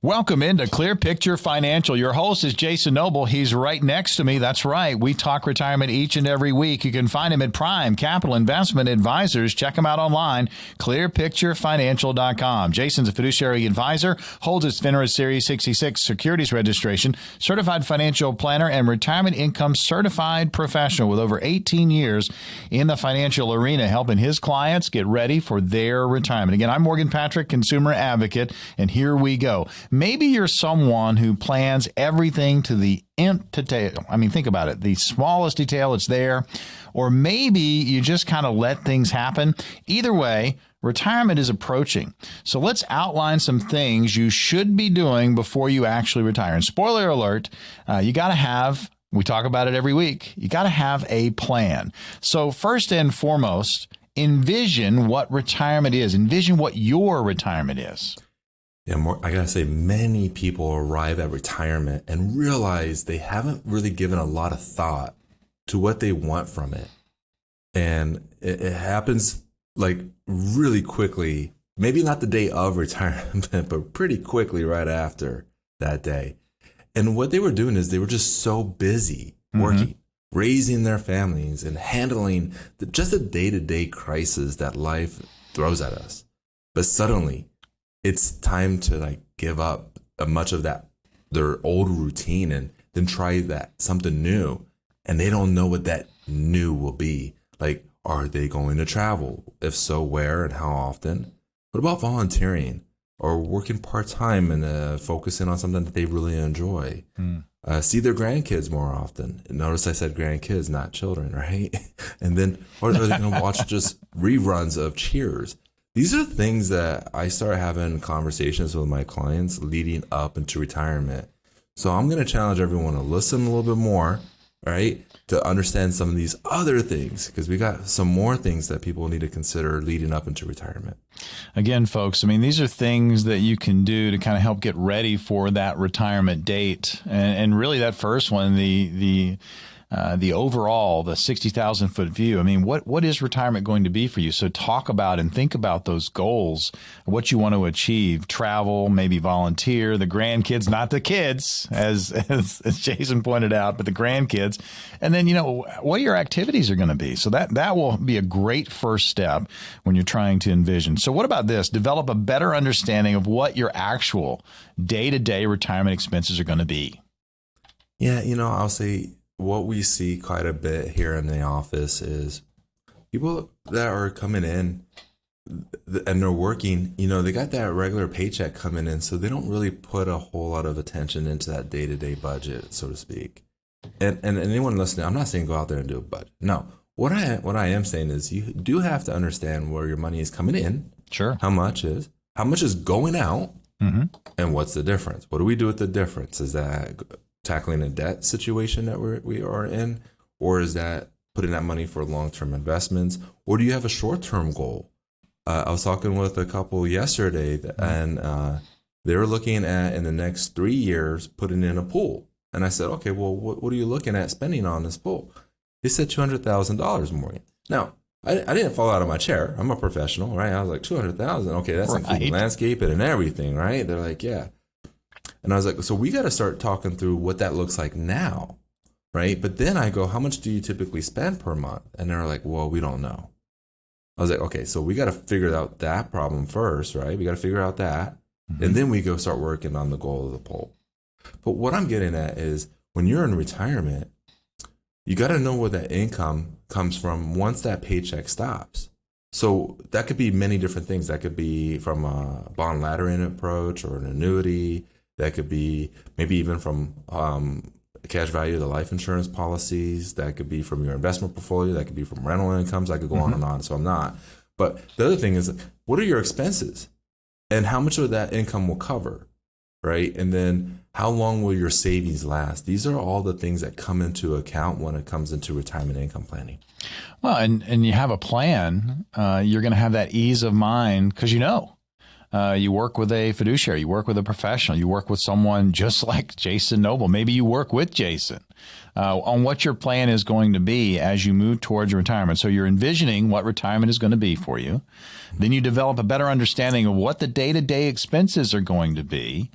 Welcome into Clear Picture Financial. Your host is Jason Noble. He's right next to me. That's right. We talk retirement each and every week. You can find him at Prime Capital Investment Advisors. Check him out online, clearpicturefinancial.com. Jason's a fiduciary advisor, holds his FINRA Series 66 securities registration, certified financial planner, and retirement income certified professional with over 18 years in the financial arena, helping his clients get ready for their retirement. Again, I'm Morgan Patrick, consumer advocate, and here we go. Maybe you're someone who plans everything to the nth detail. I mean, think about it. The smallest detail, it's there. Or maybe you just kind of let things happen. Either way, retirement is approaching. So let's outline some things you should be doing before you actually retire. And spoiler alert, you got to have, we talk about it every week, you got to have a plan. So first and foremost, envision what retirement is. Envision what your retirement is. Yeah, I gotta say, many people arrive at retirement and realize they haven't really given a lot of thought to what they want from it. And it happens like really quickly, maybe not the day of retirement, but pretty quickly right after that day. And what they were doing is they were just so busy working, raising their families and handling just the day-to-day crisis that life throws at us. But suddenly, it's time to give up much of that, their old routine, and then try something new. And they don't know what that new will be. Like, are they going to travel? If so, where and how often? What about volunteering or working part-time and focusing on something that they really enjoy? See their grandkids more often. Notice I said grandkids, not children, right? And then, or are they going to watch just reruns of Cheers? These are things that I start having conversations with my clients leading up into retirement. So I'm going to challenge everyone to listen a little bit more, right? To understand some of these other things, because we got some more things that people need to consider leading up into retirement. Again, folks, I mean, these are things that you can do to kind of help get ready for that retirement date. And really that first one, the overall, the 60,000 foot view. I mean, what is retirement going to be for you? So talk about and think about those goals, what you want to achieve, travel, maybe volunteer, the grandkids, not the kids, as Jason pointed out, but the grandkids. And then, what your activities are going to be. So that will be a great first step when you're trying to envision. So what about this? Develop a better understanding of what your actual day-to-day retirement expenses are going to be. Yeah, I'll say, what we see quite a bit here in the office is people that are coming in and they're working, they got that regular paycheck coming in, so they don't really put a whole lot of attention into that day-to-day budget, so to speak. And anyone listening, I'm not saying go out there and do a budget. No, what I am saying is you do have to understand where your money is coming in. Sure. How much is going out, and what's the difference? What do we do with the difference? Is that tackling a debt situation that we are in, or is that putting that money for long-term investments, or do you have a short-term goal? I was talking with a couple yesterday, and they were looking at in the next 3 years putting in a pool. And I said, okay, well, what are you looking at spending on this pool? They said $200,000 more. Now, I didn't fall out of my chair. I'm a professional, right? I was like, $200,000. Okay, that's including landscaping and everything, right? They're like, yeah. And I was like, so we got to start talking through what that looks like now, right? But then I go, how much do you typically spend per month? And they're like, well, we don't know. I was like, okay, so we got to figure out that problem first, right? We got to figure out that. And then we go start working on the goal of the poll. But what I'm getting at is when you're in retirement, you got to know where that income comes from once that paycheck stops. So that could be many different things. That could be from a bond laddering approach or an annuity. That could be maybe even from cash value of the life insurance policies. That could be from your investment portfolio. That could be from rental incomes. I could go on and on. So I'm not. But the other thing is, what are your expenses? And how much of that income will cover, right? And then how long will your savings last? These are all the things that come into account when it comes into retirement income planning. Well, and you have a plan. You're going to have that ease of mind because You work with a fiduciary. You work with a professional. You work with someone just like Jason Noble. Maybe you work with Jason on what your plan is going to be as you move towards retirement. So you're envisioning what retirement is going to be for you. Then you develop a better understanding of what the day-to-day expenses are going to be.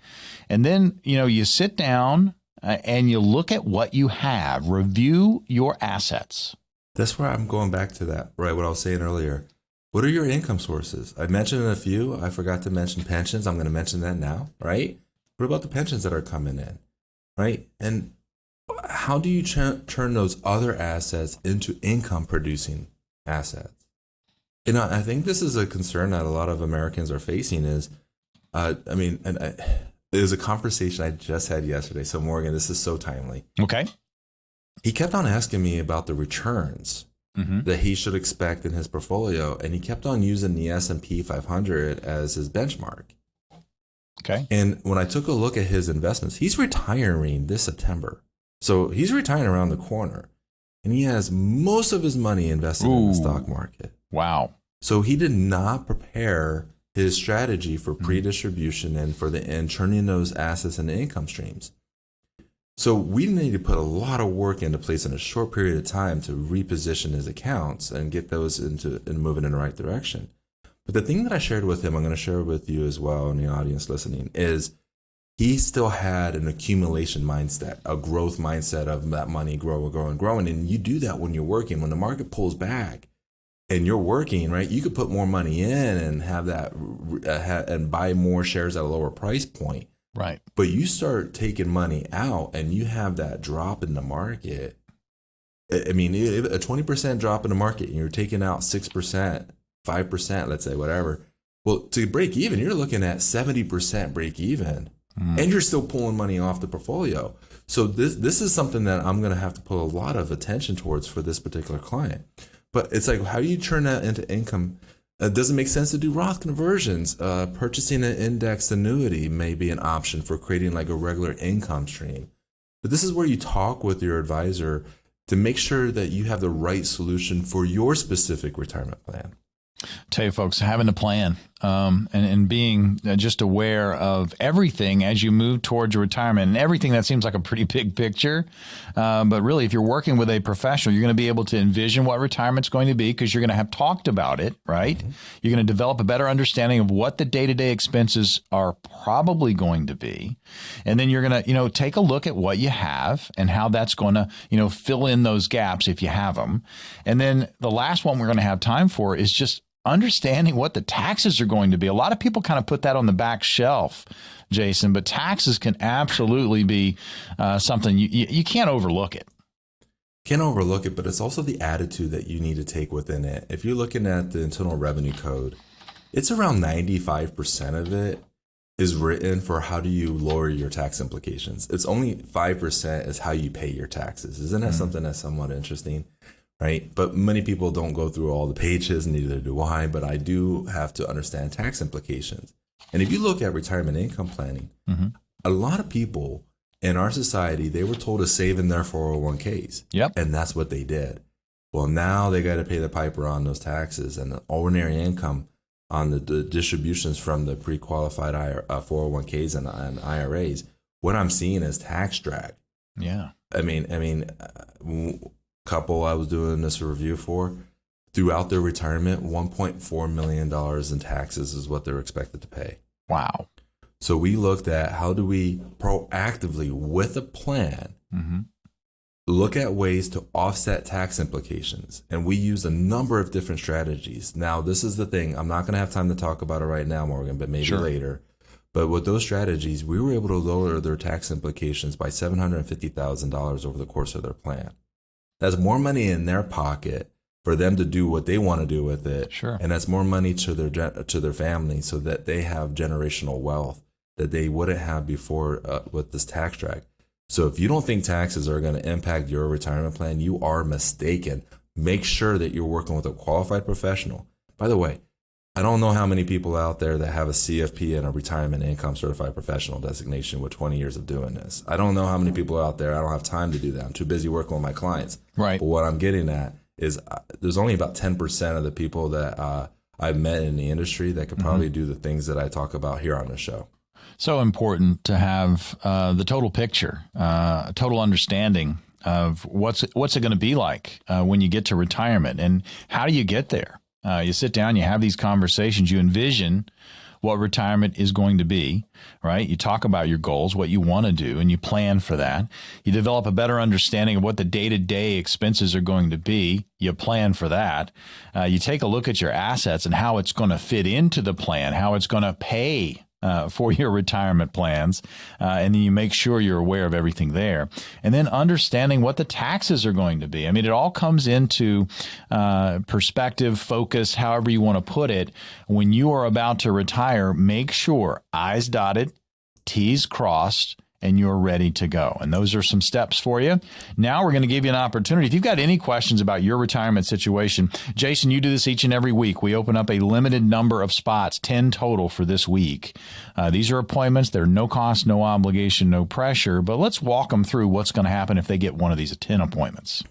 And then, you sit down and you look at what you have. Review your assets. That's where I'm going back to that, right? What I was saying earlier. What are your income sources? I mentioned a few. I forgot to mention pensions. I'm going to mention that now, right? What about the pensions that are coming in, right? And how do you turn those other assets into income producing assets? I think this is a concern that a lot of Americans are facing is, there's a conversation I just had yesterday. So Morgan, this is so timely. Okay. He kept on asking me about the returns that he should expect in his portfolio, and he kept on using the S&P 500 as his benchmark. Okay. And when I took a look at his investments, he's retiring this September. So he's retiring around the corner, and he has most of his money invested in the stock market. Wow. So he did not prepare his strategy for pre-distribution and turning those assets into income streams. So we need to put a lot of work into place in a short period of time to reposition his accounts and get those and moving in the right direction. But the thing that I shared with him, I'm going to share with you as well in the audience listening, is he still had an accumulation mindset, a growth mindset of that money growing. And you do that when you're working. When the market pulls back and you're working, right, you could put more money in and have that and buy more shares at a lower price point. Right. But you start taking money out and you have that drop in the market. I mean, a 20% drop in the market and you're taking out 6%, 5%, let's say, whatever. Well, to break even, you're looking at 70% break even and you're still pulling money off the portfolio. So this is something that I'm going to have to put a lot of attention towards for this particular client. But it's like, how do you turn that into income? Does it make sense to do Roth conversions? Purchasing an indexed annuity may be an option for creating like a regular income stream. But this is where you talk with your advisor to make sure that you have the right solution for your specific retirement plan. Tell you folks, having a plan and being just aware of everything as you move towards retirement and everything that seems like a pretty big picture. But really, if you're working with a professional, you're going to be able to envision what retirement's going to be because you're going to have talked about it, right? Mm-hmm. You're going to develop a better understanding of what the day-to-day expenses are probably going to be. And then you're going to, take a look at what you have and how that's going to, fill in those gaps if you have them. And then the last one we're going to have time for is just understanding what the taxes are going to be. A lot of people kind of put that on the back shelf, Jason, but taxes can absolutely be something you can't overlook it. Can't overlook it, but it's also the attitude that you need to take within it. If you're looking at the Internal Revenue Code, it's around 95% of it is written for how do you lower your tax implications. It's only 5% is how you pay your taxes. Isn't that something that's somewhat interesting? Right. But many people don't go through all the pages, neither do I, but I do have to understand tax implications. And if you look at retirement income planning, a lot of people in our society, they were told to save in their 401ks. Yep. And that's what they did. Well, now they got to pay the piper on those taxes and the ordinary income on the distributions from the pre-qualified 401ks and IRAs. What I'm seeing is tax drag. Yeah. I mean, couple I was doing this review for, throughout their retirement, $1.4 million in taxes is what they're expected to pay. Wow. So we looked at how do we proactively, with a plan, look at ways to offset tax implications. And we used a number of different strategies. Now, this is the thing. I'm not going to have time to talk about it right now, Morgan, but maybe later. But with those strategies, we were able to lower their tax implications by $750,000 over the course of their plan. That's more money in their pocket for them to do what they want to do with it. Sure. And that's more money to their family so that they have generational wealth that they wouldn't have before with this tax drag. So if you don't think taxes are going to impact your retirement plan, you are mistaken. Make sure that you're working with a qualified professional. By the way, I don't know how many people out there that have a CFP and a retirement income certified professional designation with 20 years of doing this. I don't know how many people out there. I don't have time to do that. I'm too busy working with my clients. Right. But what I'm getting at is there's only about 10% of the people that I've met in the industry that could probably do the things that I talk about here on the show. So important to have the total picture, total understanding of what's it going to be like when you get to retirement, and how do you get there? You sit down, you have these conversations, you envision what retirement is going to be, right? You talk about your goals, what you want to do, and you plan for that. You develop a better understanding of what the day-to-day expenses are going to be. You plan for that. You take a look at your assets and how it's going to fit into the plan, how it's going to pay for your retirement plans, and then you make sure you're aware of everything there. And then understanding what the taxes are going to be. I mean, it all comes into perspective, focus, however you want to put it. When you are about to retire, make sure I's dotted, T's crossed, and you're ready to go. And those are some steps for you. Now we're going to give you an opportunity. If you've got any questions about your retirement situation, Jason, you do this each and every week. We open up a limited number of spots, 10 total for this week. These are appointments. They're no cost, no obligation, no pressure. But let's walk them through what's going to happen if they get one of these 10 appointments.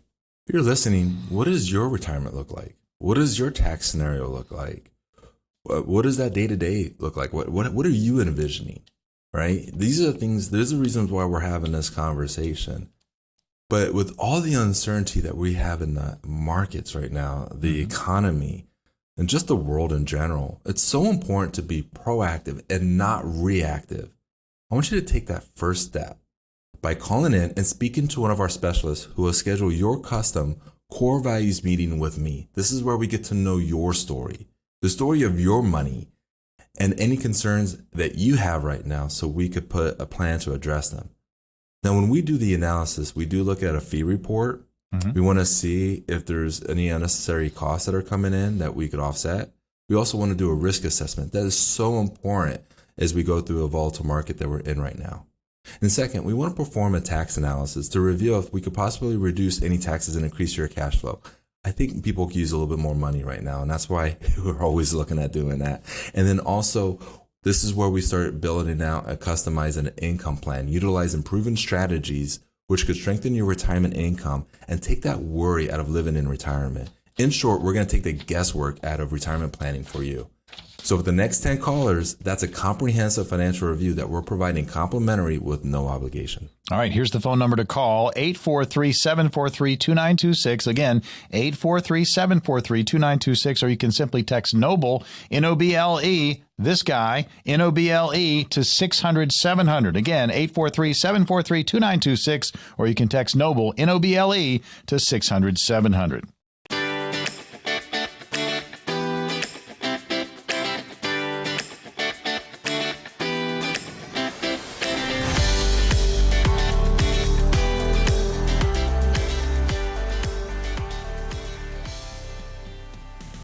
If you're listening, what does your retirement look like? What does your tax scenario look like? What does that day-to-day look like? What are you envisioning? Right? These are the things, these are the reasons why we're having this conversation. But with all the uncertainty that we have in the markets right now, the economy, and just the world in general, it's so important to be proactive and not reactive. I want you to take that first step by calling in and speaking to one of our specialists who will schedule your custom core values meeting with me. This is where we get to know your story, the story of your money, and any concerns that you have right now, so we could put a plan to address them. Now, when we do the analysis, we do look at a fee report. We want to see if there's any unnecessary costs that are coming in that we could offset. We also want to do a risk assessment. That is so important as we go through a volatile market that we're in right now. And second, we want to perform a tax analysis to reveal if we could possibly reduce any taxes and increase your cash flow. I think people could use a little bit more money right now, and that's why we're always looking at doing that. And then also, this is where we start building out and customizing an income plan, utilizing proven strategies which could strengthen your retirement income and take that worry out of living in retirement. In short, we're going to take the guesswork out of retirement planning for you. So for the next 10 callers, that's a comprehensive financial review that we're providing complimentary with no obligation. All right, here's the phone number to call, 843-743-2926. Again, 843-743-2926, or you can simply text NOBLE, N-O-B-L-E, this guy, N-O-B-L-E, to 600-700. Again, 843-743-2926, or you can text NOBLE, N-O-B-L-E, to 600-700.